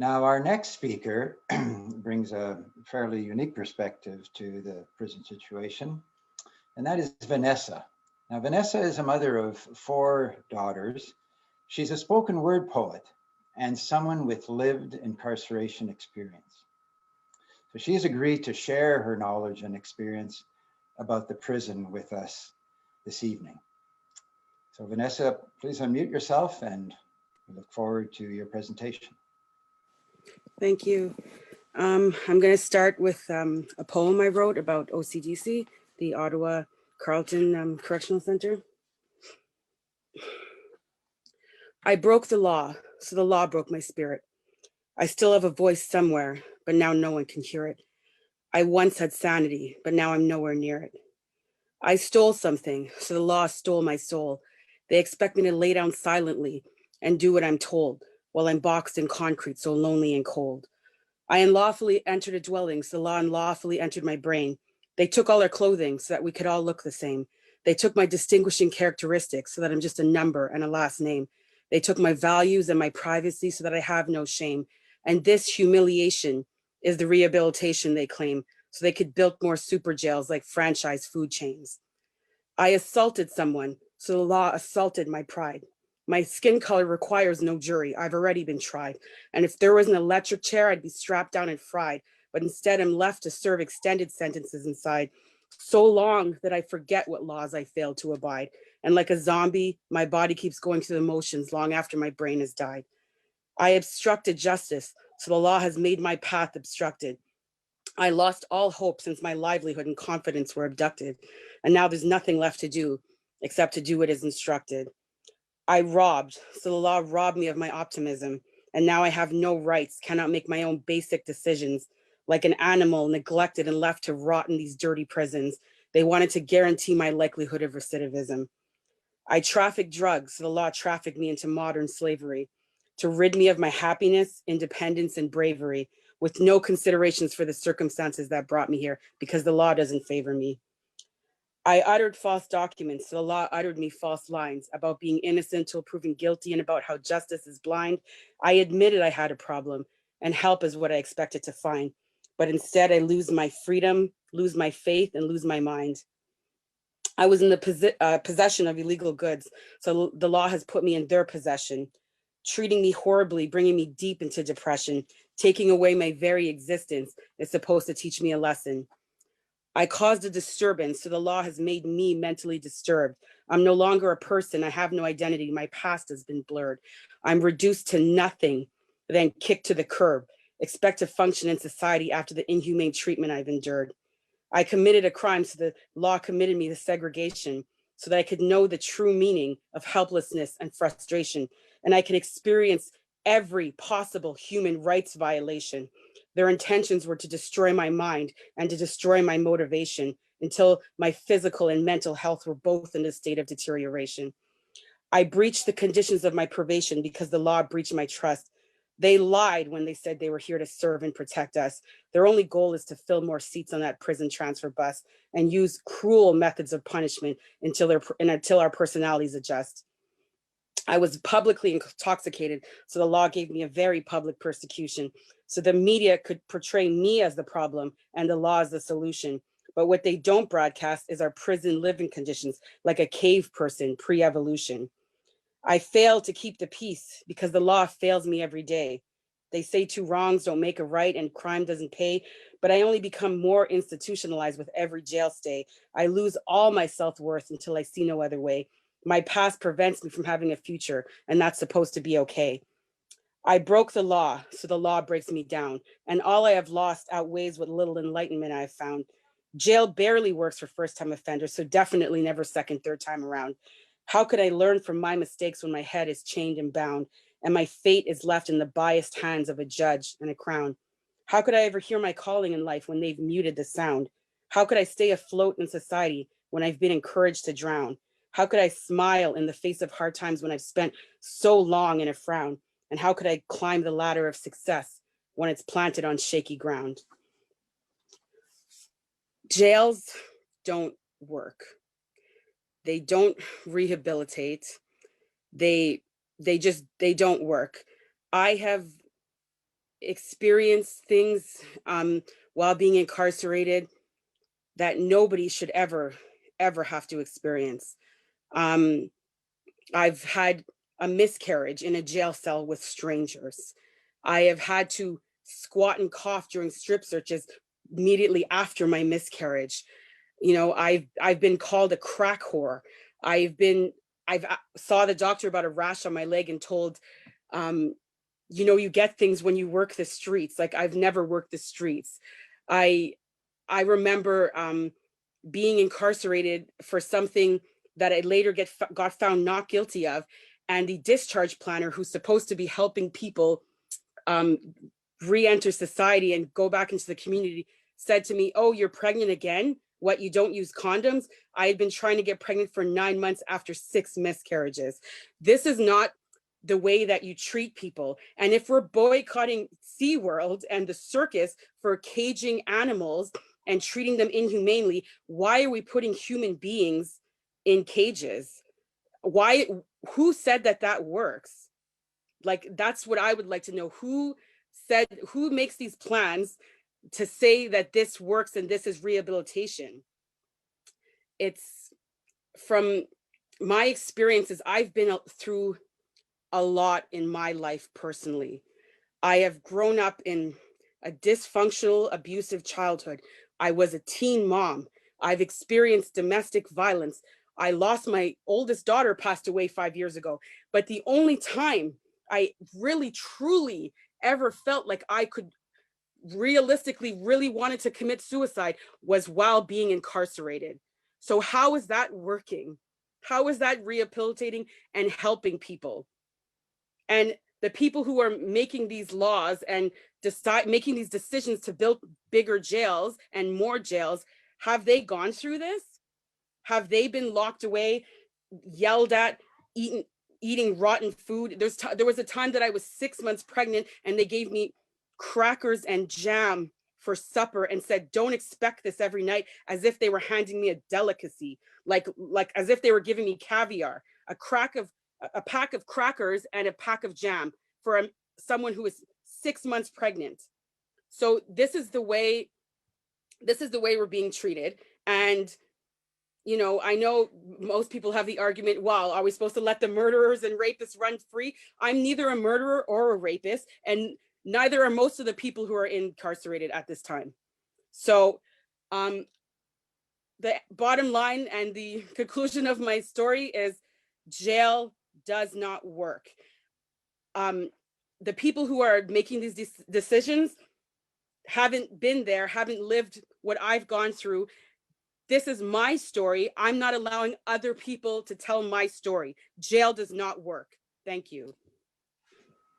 Now, our next speaker brings a fairly unique perspective to the prison situation, and that is Vanessa. Now, Vanessa is a mother of 4 daughters. She's a spoken word poet and someone with lived incarceration experience. So she has agreed to share her knowledge and experience about the prison with us this evening. So Vanessa, please unmute yourself, and we look forward to your presentation. Thank you. I'm going to start with a poem I wrote about OCDC, the Ottawa Correctional Center. I broke the law, so the law broke my spirit. I still have a voice somewhere, but now no one can hear it. I once had sanity, but now I'm nowhere near it. I stole something, so the law stole my soul. They expect me to lay down silently and do what I'm told, while I'm boxed in concrete, so lonely and cold. I unlawfully entered a dwelling, so the law unlawfully entered my brain. They took all our clothing so that we could all look the same. They took my distinguishing characteristics so that I'm just a number and a last name. They took my values and my privacy so that I have no shame. And this humiliation is the rehabilitation they claim, so they could build more super jails like franchise food chains. I assaulted someone, so the law assaulted my pride. My skin color requires no jury. I've already been tried. And if there was an electric chair, I'd be strapped down and fried. But instead, I'm left to serve extended sentences inside, so long that I forget what laws I failed to abide. And like a zombie, my body keeps going through the motions long after my brain has died. I obstructed justice, so the law has made my path obstructed. I lost all hope since my livelihood and confidence were abducted. And now there's nothing left to do except to do what is instructed. I robbed, so the law robbed me of my optimism. And now I have no rights, cannot make my own basic decisions. Like an animal neglected and left to rot in these dirty prisons. They wanted to guarantee my likelihood of recidivism. I trafficked drugs, so the law trafficked me into modern slavery to rid me of my happiness, independence, and bravery with no considerations for the circumstances that brought me here because the law doesn't favor me. I uttered false documents, so the law uttered me false lines about being innocent till proven guilty and about how justice is blind. I admitted I had a problem and help is what I expected to find. But instead I lose my freedom, lose my faith, and lose my mind. I was in the possession of illegal goods, so the law has put me in their possession, treating me horribly, bringing me deep into depression, taking away my very existence is supposed to teach me a lesson. I caused a disturbance, so the law has made me mentally disturbed. I'm no longer a person. I have no identity. My past has been blurred. I'm reduced to nothing, then kicked to the curb, expect to function in society after the inhumane treatment I've endured. I committed a crime, so the law committed me to segregation so that I could know the true meaning of helplessness and frustration, and I could experience every possible human rights violation. Their intentions were to destroy my mind and to destroy my motivation until my physical and mental health were both in a state of deterioration. I breached the conditions of my probation because the law breached my trust. They lied when they said they were here to serve and protect us. Their only goal is to fill more seats on that prison transfer bus and use cruel methods of punishment until our personalities adjust. I was publicly intoxicated, so the law gave me a very public persecution. So the media could portray me as the problem and the law as the solution. But what they don't broadcast is our prison living conditions, like a cave person pre-evolution. I fail to keep the peace because the law fails me every day. They say 2 wrongs don't make a right and crime doesn't pay, but I only become more institutionalized with every jail stay. I lose all my self-worth until I see no other way. My past prevents me from having a future, and that's supposed to be okay. I broke the law, so the law breaks me down, and all I have lost outweighs what little enlightenment I have found. Jail barely works for first-time offenders, so definitely never second, third time around. How could I learn from my mistakes when my head is chained and bound, and my fate is left in the biased hands of a judge and a crown? How could I ever hear my calling in life when they've muted the sound? How could I stay afloat in society when I've been encouraged to drown? How could I smile in the face of hard times when I've spent so long in a frown? And how could I climb the ladder of success when it's planted on shaky ground? Jails don't work. They don't rehabilitate. They don't work. I have experienced things while being incarcerated that nobody should ever have to experience. I've had a miscarriage in a jail cell with strangers. I have had to squat and cough during strip searches immediately after my miscarriage. You know, I've been called a crack whore. I've saw the doctor about a rash on my leg and told, you know, you get things when you work the streets. Like, I've never worked the streets. I remember being incarcerated for something that I later got found not guilty of, and the discharge planner, who's supposed to be helping people re-enter society and go back into the community, said to me, "Oh, you're pregnant again? What, you don't use condoms?" I had been trying to get pregnant for 9 months after 6 miscarriages. This is not the way that you treat people. And if we're boycotting SeaWorld and the circus for caging animals and treating them inhumanely, why are we putting human beings in cages? Why? Who said that that works? Like, that's what I would like to know. Who makes these plans to say that this works and this is rehabilitation? It's, from my experiences, I've been through a lot in my life personally. I have grown up in a dysfunctional, abusive childhood. I was a teen mom. I've experienced domestic violence. I lost my oldest daughter, passed away 5 years ago. But the only time I really, truly ever felt like I could realistically really wanted to commit suicide was while being incarcerated. So how is that working? How is that rehabilitating and helping people? And the people who are making these laws and making these decisions to build bigger jails and more jails, have they gone through this? Have they been locked away, yelled at, eating rotten food? There was a time that I was 6 months pregnant and they gave me crackers and jam for supper and said, "Don't expect this every night," as if they were handing me a delicacy, like as if they were giving me caviar. A pack of crackers and a pack of jam for someone who is 6 months pregnant. So this is the way we're being treated. And you know, I know most people have the argument, well, are we supposed to let the murderers and rapists run free? I'm neither a murderer or a rapist, and neither are most of the people who are incarcerated at this time. So the bottom line and the conclusion of my story is jail does not work. The people who are making these decisions haven't been there, haven't lived what I've gone through. This is my story. I'm not allowing other people to tell my story. Jail does not work. Thank you.